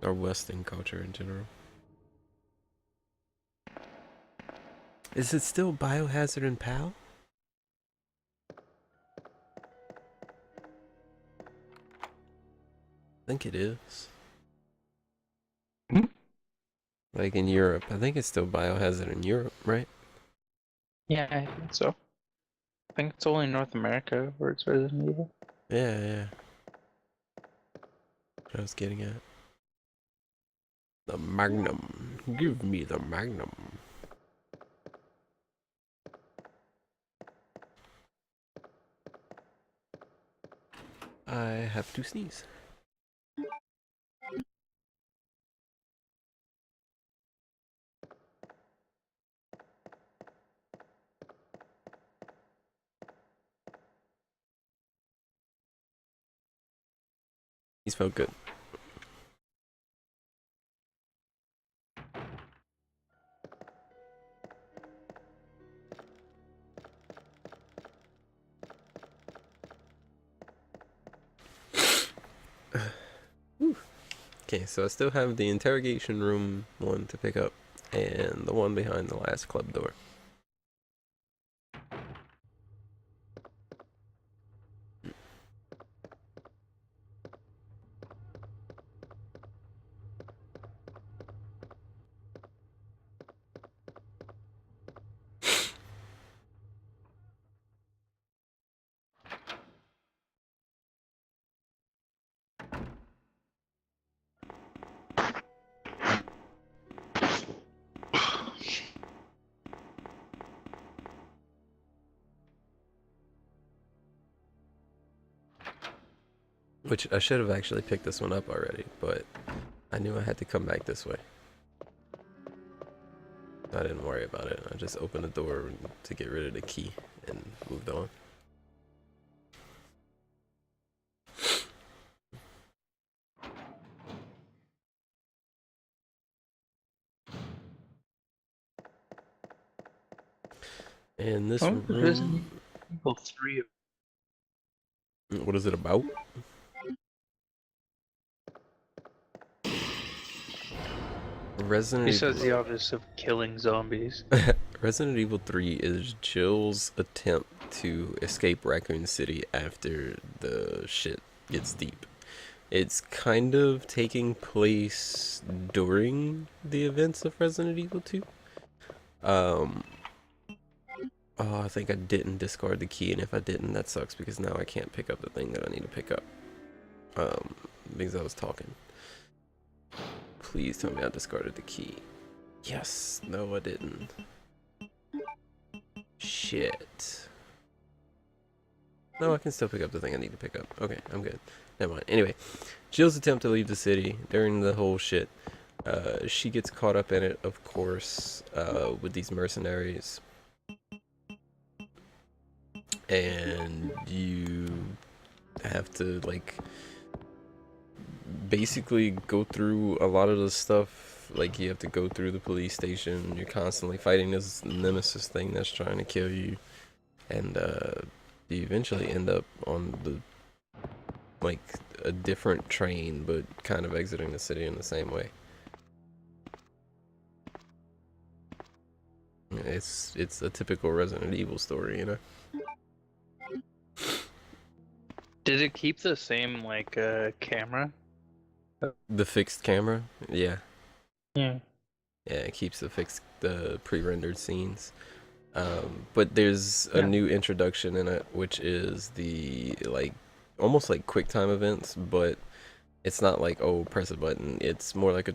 or Western culture in general. Is it still Biohazard and PAL? I think it is. Hmm? Like in Europe. I think it's still Biohazard in Europe, right? Yeah, I think so. I think it's only North America where it's Resident Evil. Yeah, yeah. What I was getting at. The Magnum. Give me the Magnum. I have to sneeze. These felt good. Okay, so I still have the interrogation room one to pick up and the one behind the last club door. Which I should have actually picked this one up already, but I knew I had to come back this way. I didn't worry about it. I just opened the door to get rid of the key and moved on. And this Oh, Resident room, Evil 3. what is it about? Resident Besides the Evil. obvious of killing zombies. Resident Evil 3 is Jill's attempt to escape Raccoon City after the shit gets deep. It's kind of taking place during the events of Resident Evil 2. Um, oh, I think I didn't discard the key, and if I didn't, that sucks because now I can't pick up the thing that I need to pick up. Because I was talking. Please tell me I discarded the key. Yes. No, I didn't. Shit. No, I can still pick up the thing I need to pick up. Okay, I'm good. Never mind. Anyway, Jill's attempt to leave the city during the whole shit. She gets caught up in it, of course, with these mercenaries. And you have to, like, basically go through a lot of the stuff. Like, you have to go through the police station. You're constantly fighting this nemesis thing that's trying to kill you. And, you eventually end up on the, like, a different train, but kind of exiting the city in the same way. It's a typical Resident Evil story, you know. Did it keep the same, like, camera? The fixed camera, yeah, Yeah. yeah, it keeps the pre-rendered scenes. But there's a Yeah. new introduction in it, which is the like almost like quick time events, but it's not like, oh, press a button. It's more like a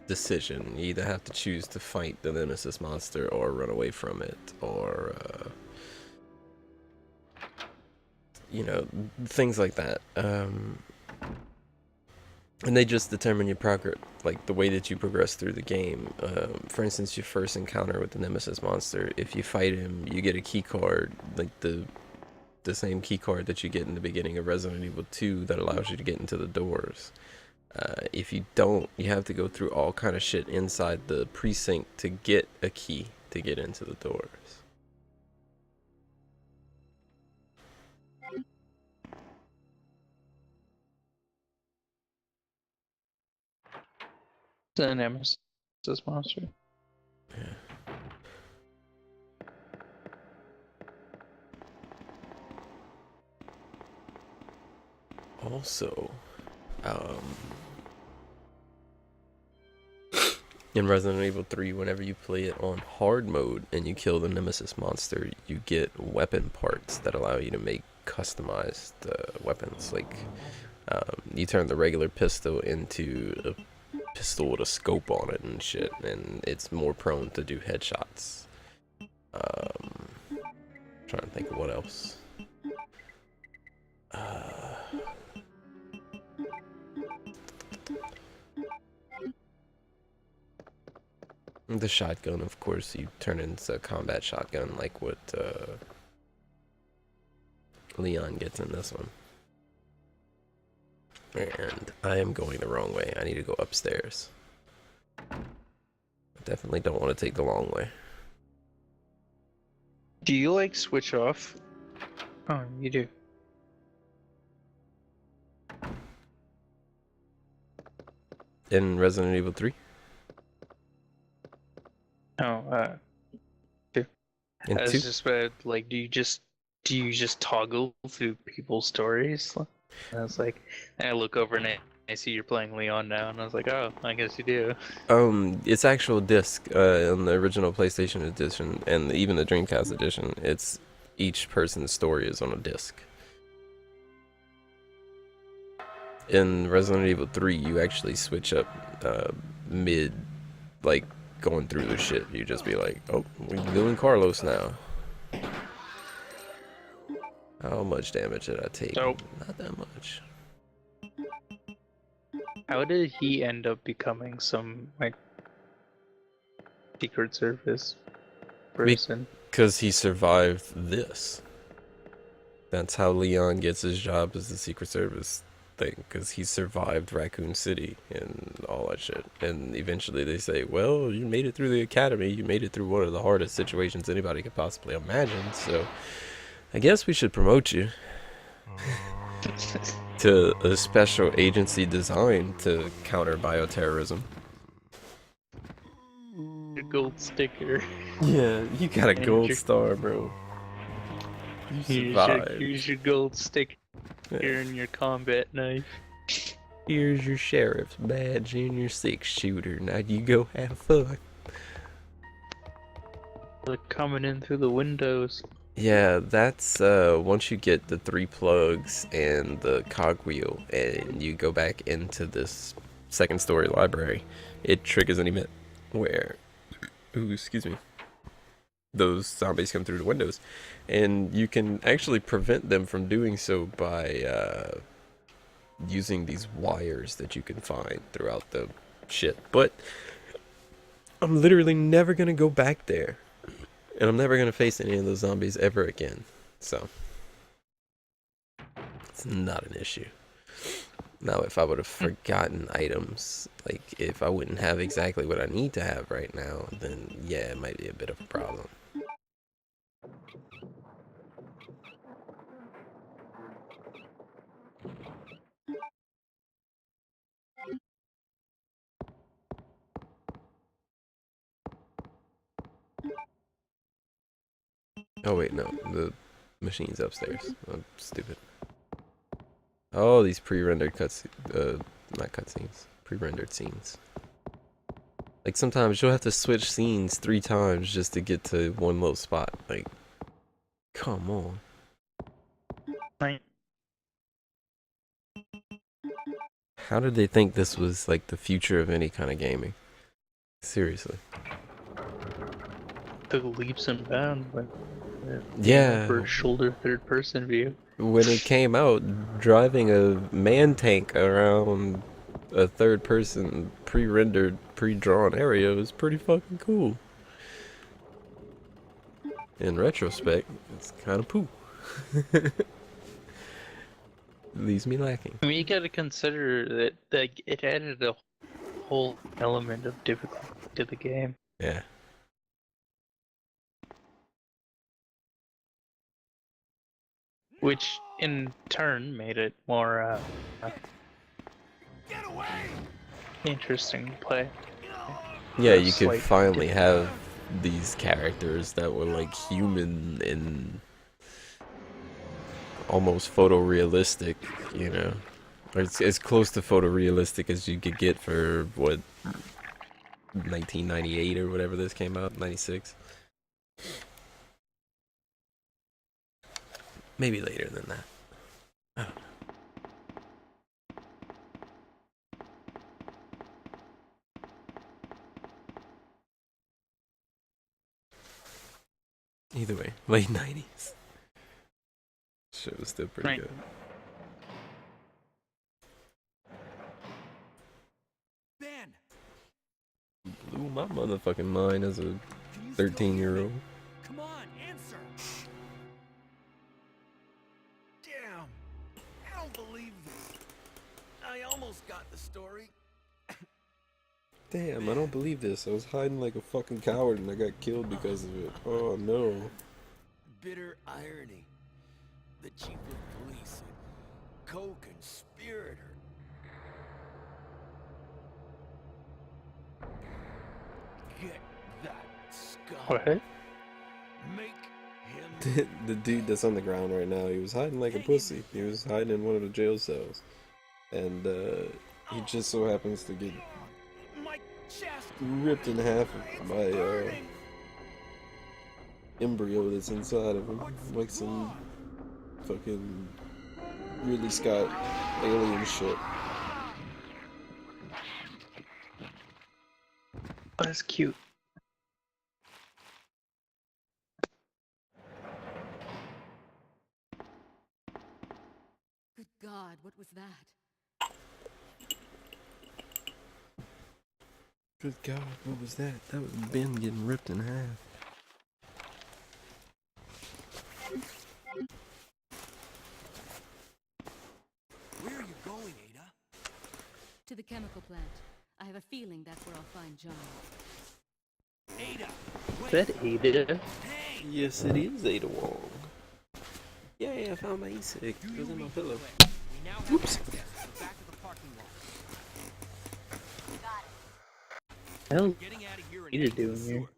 decision. You either have to choose to fight the nemesis monster or run away from it, or you know, things like that. And they just determine your progress, like the way that you progress through the game. For instance, your first encounter with the nemesis monster, if you fight him, you get a key card, like the same key card that you get in the beginning of Resident Evil 2 that allows you to get into the doors. If you don't, you have to go through all kind of shit inside the precinct to get a key to get into the doors. It's an nemesis monster. Also, in Resident Evil 3, whenever you play it on hard mode and you kill the nemesis monster, you get weapon parts that allow you to make customized weapons. Like, you turn the regular pistol into a pistol with a scope on it and shit, and it's more prone to do headshots. Trying to think of what else. The shotgun, of course, you turn into a combat shotgun like what Leon gets in this one. And I am going the wrong way. I need to go upstairs. I definitely don't want to take the long way. Do you like switch off? Oh, you do. In Resident Evil 3? Oh, two. In I 2? was just about like, do you just toggle through people's stories? And I was like, and I look over and I see you're playing Leon now, and I was like, oh, I guess you do. It's actual disc in the original PlayStation edition and even the Dreamcast edition. It's each person's story is on a disc. In Resident Evil 3, you actually switch up mid, like, going through the shit. You just be like, oh, we're doing Carlos now. How much damage did I take? So, not that much. how did he end up becoming some, like, Secret Service person? Because he survived this. That's how Leon gets his job as the Secret Service thing, because he survived Raccoon City and all that shit. And eventually they say, well, you made it through the academy, you made it through one of the hardest situations anybody could possibly imagine, so I guess we should promote you to a special agency designed to counter bioterrorism. Your gold sticker. Yeah, you got a And gold your- star, bro. You survived. Here's your gold sticker and your combat knife. Here's your sheriff's badge and your 6-shooter. Now you go have fun. They're coming in through the windows. Yeah, that's once you get the 3 plugs and the cogwheel and you go back into this second story library, it triggers an event where, ooh, excuse me, those zombies come through the windows, and you can actually prevent them from doing so by using these wires that you can find throughout the shit. But I'm literally never gonna go back there, and I'm never gonna face any of those zombies ever again, so it's not an issue. Now, if I would have forgotten items, like if I wouldn't have exactly what I need to have right now, then yeah, it might be a bit of a problem. Oh wait, no, the machine's upstairs. I'm stupid. Oh, these pre-rendered not cutscenes, pre-rendered scenes. Like sometimes you'll have to switch scenes 3 times just to get to one little spot. Like, come on. Right. How did they think this was like the future of any kind of gaming? Seriously. Took leaps and bounds, but Yeah. for shoulder third person view. When it came out, driving a man tank around a third person pre-rendered, pre-drawn area was pretty fucking cool. In retrospect, it's kind of poo. Leaves me lacking. I mean, you gotta consider that it added a whole element of difficulty to the game. Yeah. Which in turn made it more Get away! interesting to play. Yeah, For a you could slight finally difference. have these characters that were like human and almost photorealistic, you know. Or it's as close to photorealistic as you could get for what 1998 or whatever this came out, 96. Maybe later than that. I don't know. Either way, late 90s. Shit was still pretty Right. good. Ben, Blew my motherfucking mind as a can you 13-year-old. Come on, answer. Damn. I don't believe this. I almost got the story. Damn, I don't believe this. I was hiding like a fucking coward and I got killed because of it. Oh no. Bitter irony. The chief of police and co-conspirator. Get that scum. What? Make him The dude that's on the ground right now, he was hiding like a pussy. He was hiding in one of the jail cells. And he just so happens to get my chest. ripped in half by Burning. embryo that's inside of him. Like some fucking Ridley Scott alien shit. That's cute. Good God, what was that? Good God, what was that? That was Ben getting ripped in half. Where are you going, Ada? To the chemical plant. I have a feeling that's where I'll find John. Ada, Is wait. that Ada? Hey. Yes, it is Ada Wong. Yeah, I found my e-cig. It was in my pillow. We now have Oops. access to the back of the parking lot. Hell, Getting out of here and Ada heading to doing the here? sewer.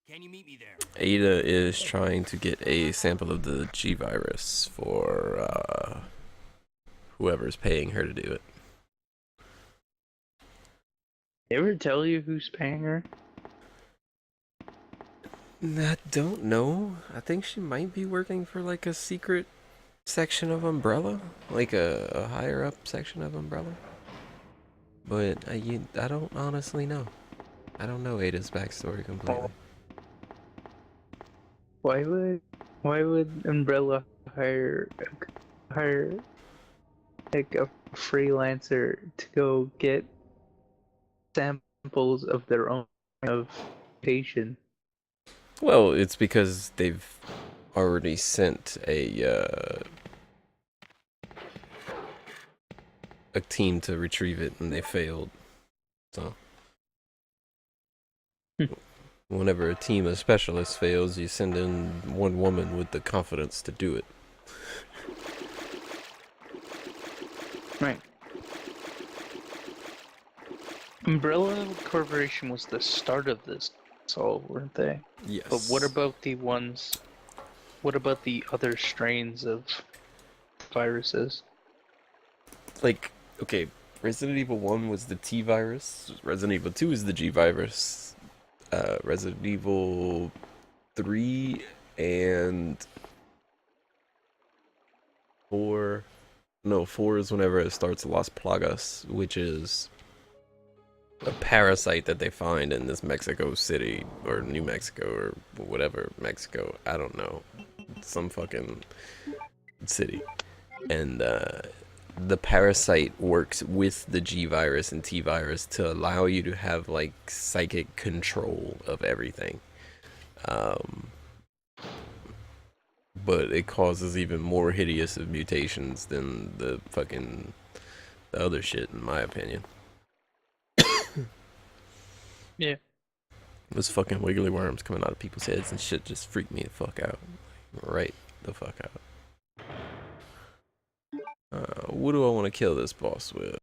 Can you meet me there? Ada is trying to get a sample of the G virus for whoever's paying her to do it. They ever tell you who's paying her? I don't know. I think she might be working for like a secret section of Umbrella, like a higher up section of Umbrella. But I don't honestly know. I don't know Ada's backstory completely. Why would Umbrella hire like a freelancer to go get samples of their own of patient? Well, it's because they've already sent a team to retrieve it and they failed. So whenever a team of specialists fails, you send in one woman with the confidence to do it. Right. Umbrella Corporation was the start of this all, weren't they? Yes. But what about the ones? What about the other strains of viruses? like, okay, Resident Evil 1 was the T virus, Resident Evil 2 is the G virus, Resident Evil 3 and 4. No, 4 is whenever it starts Las Plagas, which is a parasite that they find in this Mexico City or New Mexico or whatever Mexico, I don't know, some fucking city. And the parasite works with the G virus and T virus to allow you to have like psychic control of everything. But it causes even more hideous of mutations than the other shit, in my opinion. Yeah. Those fucking wiggly worms coming out of people's heads and shit just freak me the fuck out. Right the fuck out. What do I want to kill this boss with?